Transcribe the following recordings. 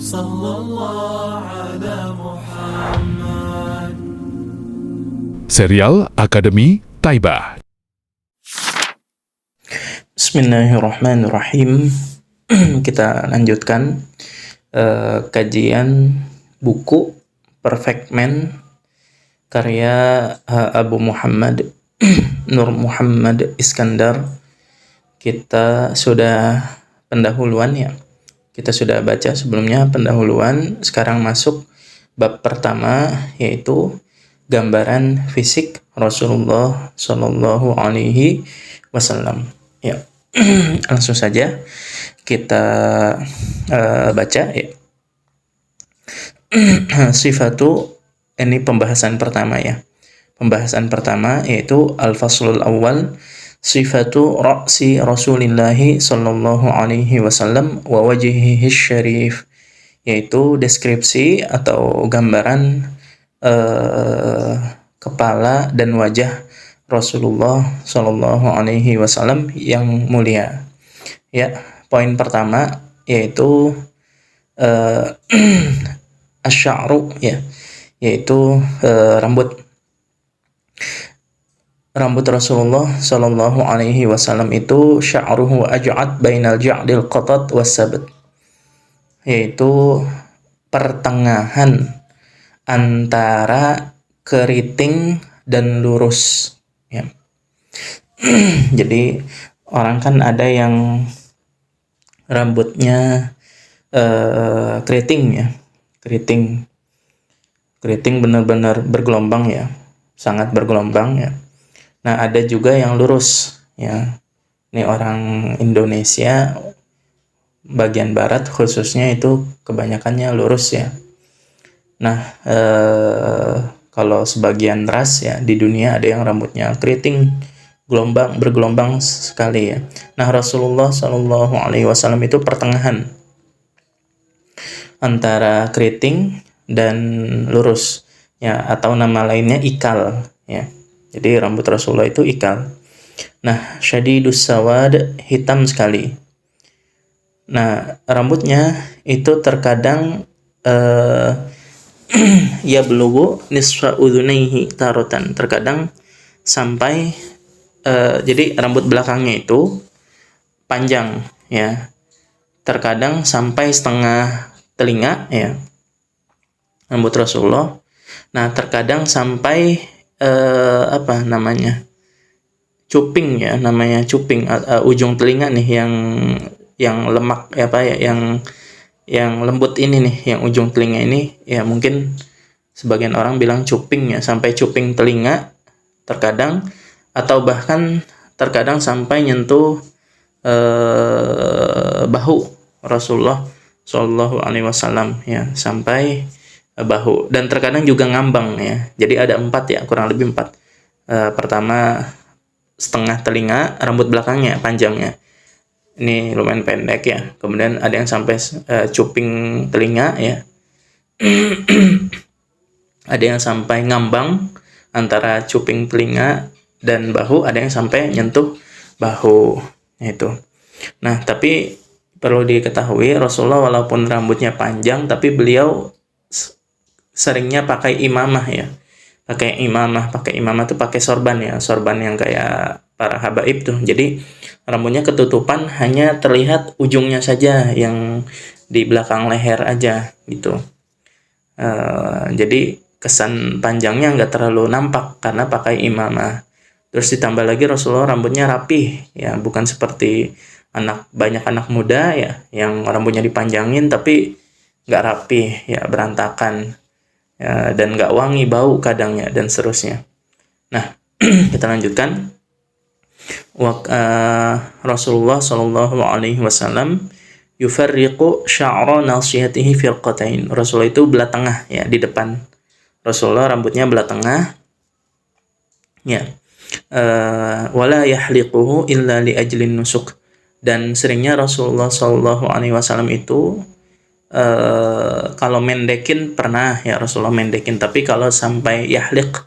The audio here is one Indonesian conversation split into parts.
Sallallahu ala Muhammad. Serial Akademi Taibah. Bismillahirrahmanirrahim. Kita lanjutkan kajian buku Perfect Man karya Abu Muhammad Nur Muhammad Iskandar. Kita sudah pendahuluan ya. Kita sudah baca sebelumnya pendahuluan. Sekarang masuk bab pertama, yaitu gambaran fisik Rasulullah Shallallahu Alaihi Wasallam. Ya, langsung saja kita baca ya. Sifatu, ini pembahasan pertama ya. Pembahasan pertama yaitu al-faslul awal, sifatu ra'si Rasulillahi sallallahu alaihi wasallam wa wajhihi syarif, yaitu deskripsi atau gambaran kepala dan wajah Rasulullah sallallahu alaihi wasallam yang mulia. Ya, poin pertama yaitu asy-sya'ru ya, yaitu rambut Rasulullah Shallallahu Alaihi Wasallam itu sya'ruhu aj'ad bainal ja'dil qatat was-sabt, yaitu pertengahan antara keriting dan lurus ya. Jadi orang kan ada yang rambutnya keriting ya, keriting benar-benar bergelombang ya, sangat bergelombang ya. Nah, ada juga yang lurus ya. Ini orang Indonesia bagian barat khususnya itu kebanyakannya lurus ya. Nah, kalau sebagian ras ya di dunia ada yang rambutnya keriting, bergelombang sekali ya. Nah, Rasulullah Shallallahu Alaihi Wasallam itu pertengahan antara keriting dan lurus ya, atau nama lainnya ikal ya. Jadi rambut Rasulullah itu ikal. Nah, syadidus sawad, hitam sekali. Nah, rambutnya itu terkadang ya belugu nisfa udhunaihi tarotan, terkadang sampai jadi rambut belakangnya itu panjang ya, terkadang sampai setengah telinga ya, rambut Rasulullah. Nah, terkadang sampai cuping ya, namanya cuping, ujung telinga nih yang lemak yang lembut ini nih, yang ujung telinga ini ya, mungkin sebagian orang bilang cuping ya, sampai cuping telinga terkadang, atau bahkan terkadang sampai nyentuh bahu Rasulullah Shallallahu Alaihi Wasallam ya, sampai bahu. Dan terkadang juga ngambang ya. Jadi ada 4 ya, kurang lebih 4. Pertama setengah telinga, rambut belakangnya panjangnya ini lumayan pendek ya. Kemudian ada yang sampai cuping telinga ya. Ada yang sampai ngambang antara cuping telinga dan bahu, ada yang sampai nyentuh bahu itu. Nah, tapi perlu diketahui Rasulullah walaupun rambutnya panjang, tapi beliau seringnya pakai imamah ya. Pakai imamah tuh pakai sorban ya, sorban yang kayak para habaib tuh. Jadi rambutnya ketutupan, hanya terlihat ujungnya saja yang di belakang leher aja gitu. Jadi kesan panjangnya nggak terlalu nampak karena pakai imamah. Terus ditambah lagi Rasulullah rambutnya rapih ya, bukan seperti banyak anak muda ya yang rambutnya dipanjangin tapi nggak rapih ya, berantakan ya, dan nggak wangi, bau kadangnya dan seterusnya. Nah, kita lanjutkan. Rasulullah Shallallahu Alaihi Wasallam yufarriqu sya'ra nasiyatihi firqatain. Rasulullah itu belah tengah ya, di depan Rasulullah rambutnya belah tengah ya. Wala yahliquhu illa li ajlin nusuk. Dan seringnya Rasulullah Shallallahu Alaihi Wasallam itu kalau mendekin pernah ya, Rasulullah mendekin, tapi kalau sampai yahliq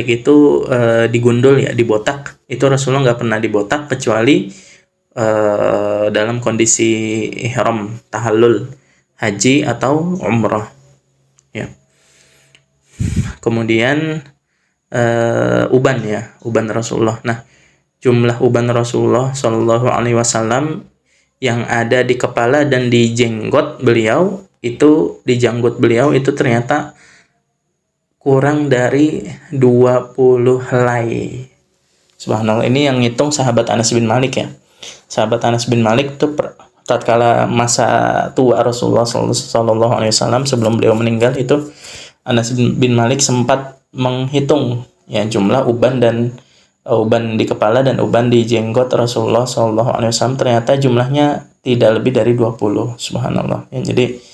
itu digundul ya, dibotak, itu Rasulullah nggak pernah dibotak kecuali dalam kondisi ihram tahallul haji atau umrah. Ya. Kemudian uban ya, uban Rasulullah. Nah, jumlah uban Rasulullah Shallallahu Alaihi Wasallam yang ada di kepala dan di jenggot beliau itu, di janggut beliau itu ternyata kurang dari 20 helai. Subhanallah, ini yang ngitung sahabat Anas bin Malik ya. Sahabat Anas bin Malik itu tatkala masa tua Rasulullah Shallallahu Alaihi Wasallam sebelum beliau meninggal itu, Anas bin Malik sempat menghitung ya jumlah uban dan uban di kepala dan uban di jenggot Rasulullah Shallallahu Alaihi Wasallam, ternyata jumlahnya tidak lebih dari 20. Subhanallah ya. Jadi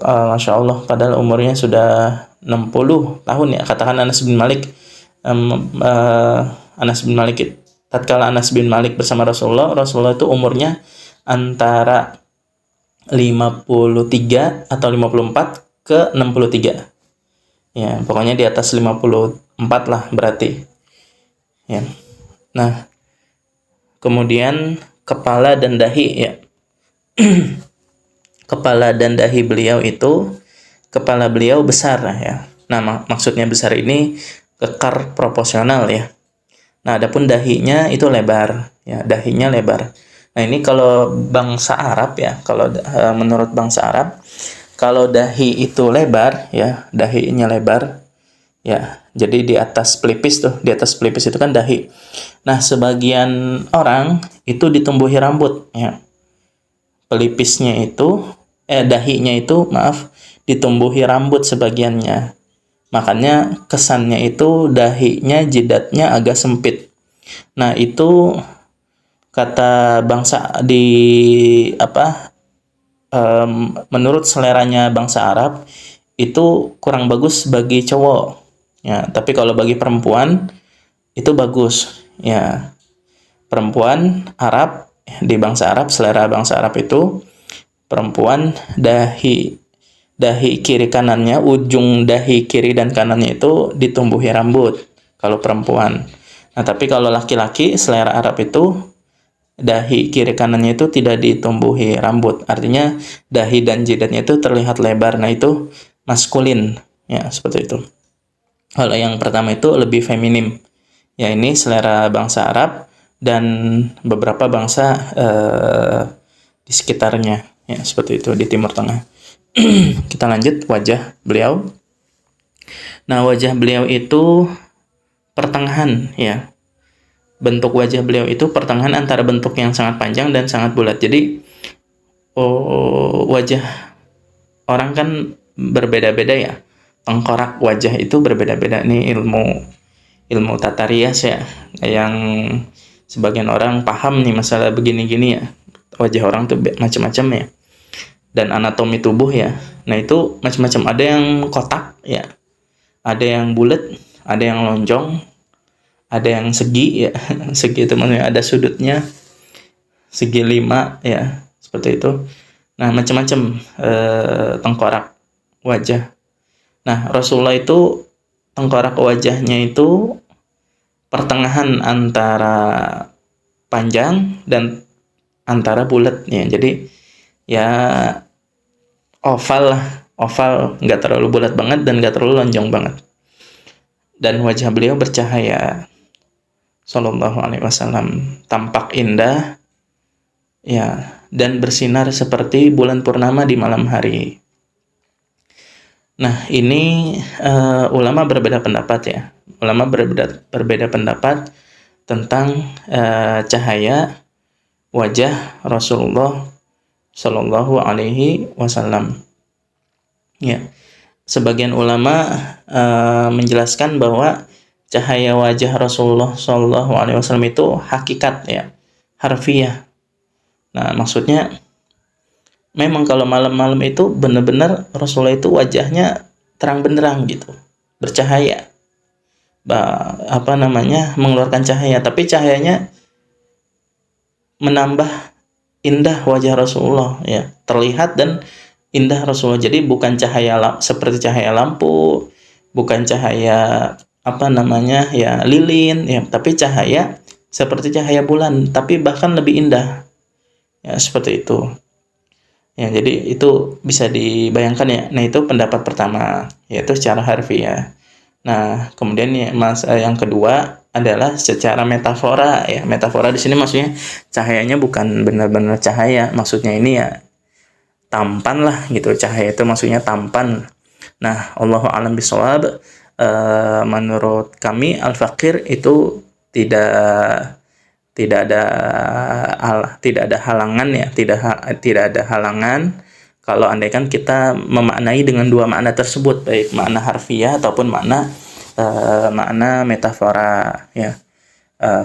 Masya Allah, padahal umurnya sudah 60 tahun ya. Katakan Anas bin Malik tatkala Anas bin Malik bersama Rasulullah itu umurnya antara 53 atau 54 ke 63. Ya, pokoknya di atas 54 lah berarti. Ya. Nah, kemudian kepala dan dahi ya. Kepala dan dahi beliau itu, kepala beliau besar ya. Nah, maksudnya besar ini kekar proporsional ya. Nah, adapun dahinya itu lebar ya, dahinya lebar. Nah, ini kalau bangsa Arab ya, kalau menurut bangsa Arab, kalau dahi itu lebar ya, dahinya lebar ya. Jadi di atas pelipis tuh, di atas pelipis itu kan dahi. Nah, sebagian orang itu ditumbuhi rambut ya. Pelipisnya itu dahinya itu ditumbuhi rambut sebagiannya. Makanya kesannya itu dahinya, jidatnya agak sempit. Nah, itu kata bangsa menurut seleranya bangsa Arab itu kurang bagus bagi cowok. Ya, tapi kalau bagi perempuan itu bagus. Ya. Perempuan Arab di bangsa Arab, selera bangsa Arab itu perempuan dahi kiri kanannya, ujung dahi kiri dan kanannya itu ditumbuhi rambut kalau perempuan. Nah, tapi kalau laki-laki selera Arab itu dahi kiri kanannya itu tidak ditumbuhi rambut. Artinya dahi dan jidatnya itu terlihat lebar. Nah, itu maskulin ya, seperti itu. Kalau yang pertama itu lebih feminim. Ya, ini selera bangsa Arab dan beberapa bangsa di sekitarnya. Ya, seperti itu di Timur Tengah. Kita lanjut wajah beliau. Nah, wajah beliau itu pertengahan ya. Bentuk wajah beliau itu pertengahan antara bentuk yang sangat panjang dan sangat bulat. Jadi wajah orang kan berbeda-beda ya. Tengkorak wajah itu berbeda-beda. Ini ilmu tata rias ya. Yang sebagian orang paham nih masalah begini-gini ya. Wajah orang tuh macam-macam ya. Dan anatomi tubuh ya. Nah, itu macam-macam. Ada yang kotak ya. Ada yang bulat, ada yang lonjong, ada yang segi ya. Segi itu maksudnya ada sudutnya. Segi 5 ya, seperti itu. Nah, macam-macam tengkorak wajah. Nah, Rasulullah itu tengkorak wajahnya itu pertengahan antara panjang dan antara bulat ya. Jadi ya oval lah, oval, nggak terlalu bulat banget dan nggak terlalu lonjong banget. Dan wajah beliau bercahaya, Sallallahu Alaihi Wasallam, tampak indah ya, dan bersinar seperti bulan purnama di malam hari. Nah, ini ulama berbeda pendapat ya. Ulama berbeda pendapat tentang cahaya wajah Rasulullah Shallallahu Alaihi Wasallam. Ya, sebagian ulama menjelaskan bahwa cahaya wajah Rasulullah Shallallahu Alaihi Wasallam itu hakikat ya, harfiah. Nah, maksudnya memang kalau malam-malam itu benar-benar Rasulullah itu wajahnya terang benderang gitu, bercahaya, mengeluarkan cahaya, tapi cahayanya menambah indah wajah Rasulullah ya, terlihat dan indah Rasulullah. Jadi bukan cahaya seperti cahaya lampu, bukan cahaya lilin ya, tapi cahaya seperti cahaya bulan, tapi bahkan lebih indah ya, seperti itu Ya, jadi itu bisa dibayangkan ya. Nah, itu pendapat pertama, yaitu secara harfiah. Nah, kemudian ya, yang kedua adalah secara metafora ya. Metafora di sini maksudnya cahayanya bukan benar-benar cahaya, maksudnya ini ya tampan lah gitu. Cahaya itu maksudnya tampan. Nah, Allahu a'lam bishawab. Menurut kami al-faqir itu tidak tidak ada tidak ada halangan ya, tidak ada halangan kalau andaikan kita memaknai dengan dua makna tersebut, baik makna harfiah ataupun makna metafora ya.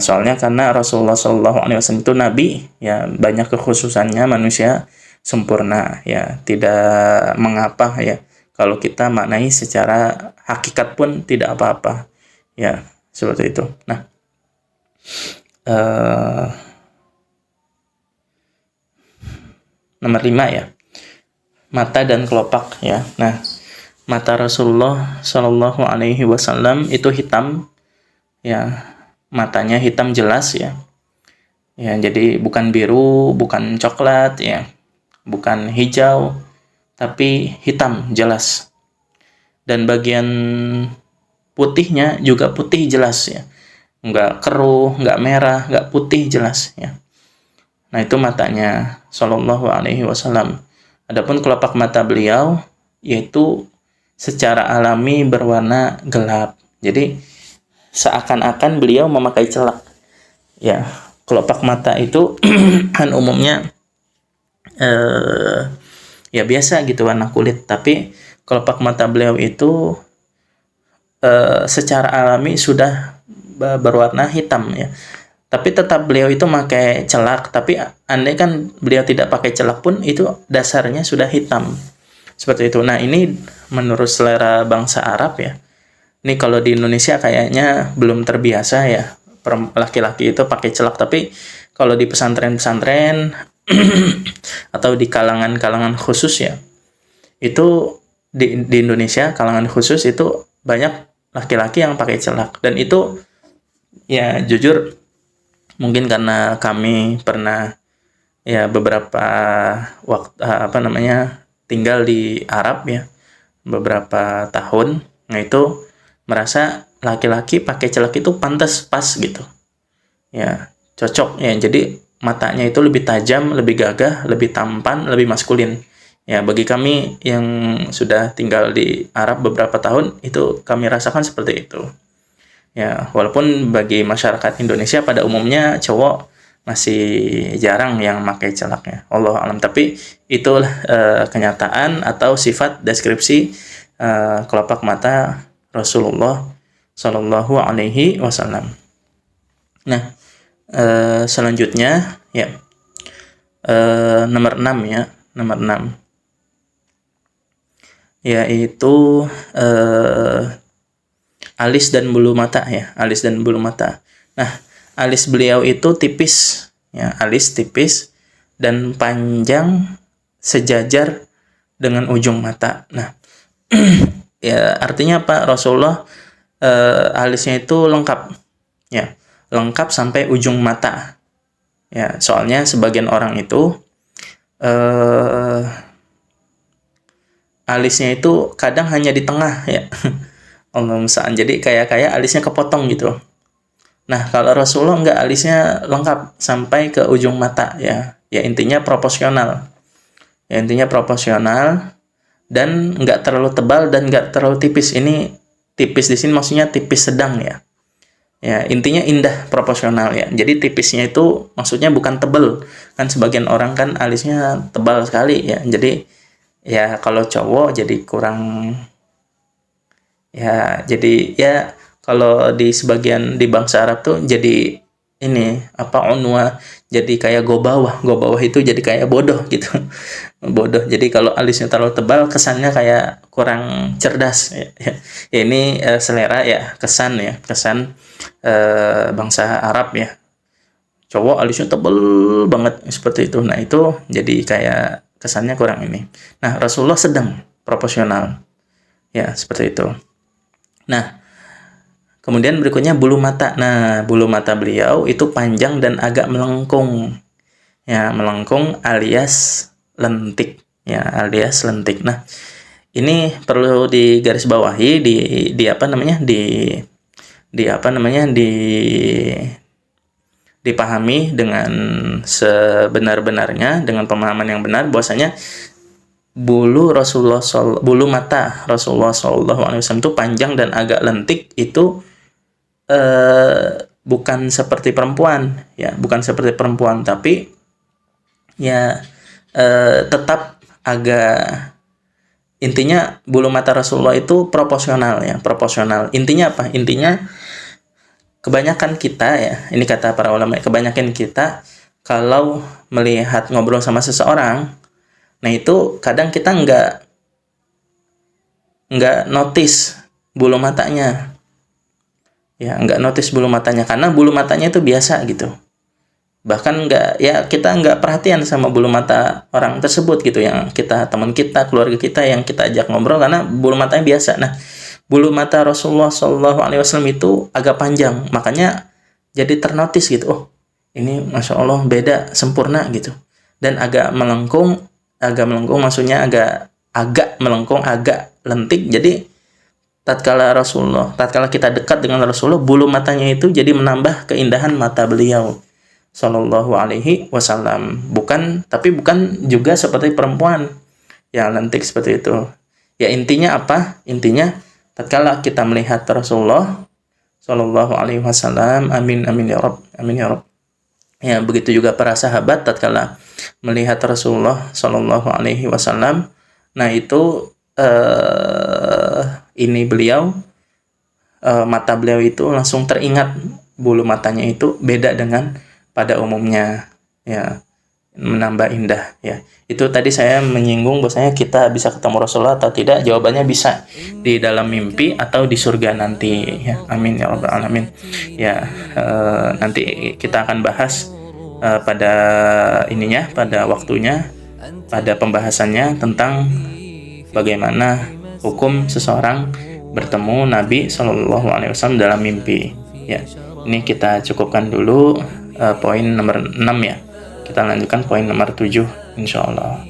Soalnya karena Rasulullah SAW itu nabi ya, banyak kekhususannya, manusia sempurna ya, tidak mengapa ya kalau kita maknai secara hakikat pun tidak apa-apa ya, seperti itu. Nah, nomor 5 ya, mata dan kelopak ya. Nah, mata Rasulullah Shallallahu Alaihi Wasallam itu hitam ya, matanya hitam jelas ya. Ya, jadi bukan biru, bukan coklat ya, bukan hijau, tapi hitam jelas. Dan bagian putihnya juga putih jelas ya, nggak keruh, nggak merah, nggak putih, jelas ya. Nah, itu matanya Shallallahu Alaihi Wasallam. Adapun kelopak mata beliau yaitu secara alami berwarna gelap. Jadi seakan-akan beliau memakai celak. Ya, kelopak mata itu kan umumnya ya biasa gitu warna kulit, tapi kelopak mata beliau itu secara alami sudah berwarna hitam ya. Tapi tetap beliau itu pakai celak, tapi andai kan beliau tidak pakai celak pun itu dasarnya sudah hitam. Seperti itu. Nah, ini menurut selera bangsa Arab ya. Ini kalau di Indonesia kayaknya belum terbiasa ya, laki-laki itu pakai celak, tapi kalau di pesantren-pesantren atau di kalangan-kalangan khusus ya, itu di Indonesia kalangan khusus itu banyak laki-laki yang pakai celak. Dan itu ya jujur mungkin karena kami pernah ya beberapa waktu tinggal di Arab ya beberapa tahun. Nah, itu merasa laki-laki pakai celak itu pantas, pas gitu ya, cocok ya. Jadi matanya itu lebih tajam, lebih gagah, lebih tampan, lebih maskulin ya. Bagi kami yang sudah tinggal di Arab beberapa tahun, itu kami rasakan seperti itu ya. Walaupun bagi masyarakat Indonesia pada umumnya cowok masih jarang yang pakai celaknya, Allah alam. Tapi itulah kenyataan atau sifat deskripsi kelopak mata Rasulullah Shallallahu Alaihi Wasallam. Nah, selanjutnya ya nomor 6 ya, nomor 6 yaitu alis dan bulu mata ya, alis dan bulu mata. Nah, alis beliau itu tipis ya, alis tipis dan panjang sejajar dengan ujung mata. Nah, ya artinya apa? Rasulullah alisnya itu lengkap ya, lengkap sampai ujung mata ya. Soalnya sebagian orang itu alisnya itu kadang hanya di tengah ya. Allah musta'an. Jadi kayak alisnya kepotong gitu. Nah, kalau Rasulullah enggak, alisnya lengkap sampai ke ujung mata ya. Ya intinya proporsional. Ya intinya proporsional dan enggak terlalu tebal dan enggak terlalu tipis. Ini tipis di sini maksudnya tipis sedang ya. Ya, intinya indah, proporsional ya. Jadi tipisnya itu maksudnya bukan tebal. Kan sebagian orang kan alisnya tebal sekali ya. Jadi ya kalau cowok jadi kurang ya, jadi ya kalau di sebagian di bangsa Arab tuh jadi ini unwa, jadi kayak go bawah itu jadi kayak bodoh gitu. Bodoh. Jadi kalau alisnya terlalu tebal kesannya kayak kurang cerdas ya. Ya ini selera ya, kesan bangsa Arab ya. Cowok alisnya tebal banget seperti itu. Nah, itu jadi kayak kesannya kurang ini. Nah, Rasulullah sedang, proporsional ya, seperti itu. Nah, kemudian berikutnya bulu mata. Nah, bulu mata beliau itu panjang dan agak melengkung. Ya, melengkung alias lentik. ya, alias lentik. Nah, ini perlu digarisbawahi, dipahami dengan sebenar-benarnya, dengan pemahaman yang benar, bahwasanya bulu mata Rasulullah SAW itu panjang dan agak lentik, itu bukan seperti perempuan, ya, bukan seperti perempuan, tapi ya tetap agak, intinya bulu mata Rasulullah itu proporsional, ya, proporsional. Intinya apa? Intinya kebanyakan kita, ya, ini kata para ulama, kebanyakan kita kalau melihat ngobrol sama seseorang, nah itu kadang kita nggak notice bulu matanya, ya, nggak notice bulu matanya, karena bulu matanya itu biasa gitu. Bahkan kita nggak perhatian sama bulu mata orang tersebut gitu, yang teman kita, keluarga kita yang kita ajak ngobrol, karena bulu matanya biasa. Nah, bulu mata Rasulullah SAW itu agak panjang, makanya jadi ternotis gitu. Oh, ini Masya Allah beda, sempurna gitu. Dan agak melengkung maksudnya agak melengkung, agak lentik. Jadi tatkala kita dekat dengan Rasulullah, bulu matanya itu jadi menambah keindahan mata beliau Sallallahu Alaihi Wasallam. Bukan juga seperti perempuan yang lentik seperti itu. Ya, intinya apa? Intinya tatkala kita melihat Rasulullah Sallallahu Alaihi Wasallam, amin amin ya Rabb, amin ya Rabb. Ya, begitu juga para sahabat tatkala melihat Rasulullah Sallallahu Alaihi Wasallam, nah itu mata beliau itu langsung teringat, bulu matanya itu beda dengan pada umumnya, ya, menambah indah, ya. Itu tadi saya menyinggung bahwasanya kita bisa ketemu Rasulullah atau tidak. Jawabannya bisa di dalam mimpi atau di surga nanti, ya. Amin ya rabbal alamin. Ya, nanti kita akan bahas pada waktunya, pada pembahasannya tentang bagaimana hukum seseorang bertemu Nabi Shallallahu Alaihi Wasallam dalam mimpi. Ya, ini kita cukupkan dulu poin nomor 6, ya. Kita lanjutkan poin nomor 7 insyaallah.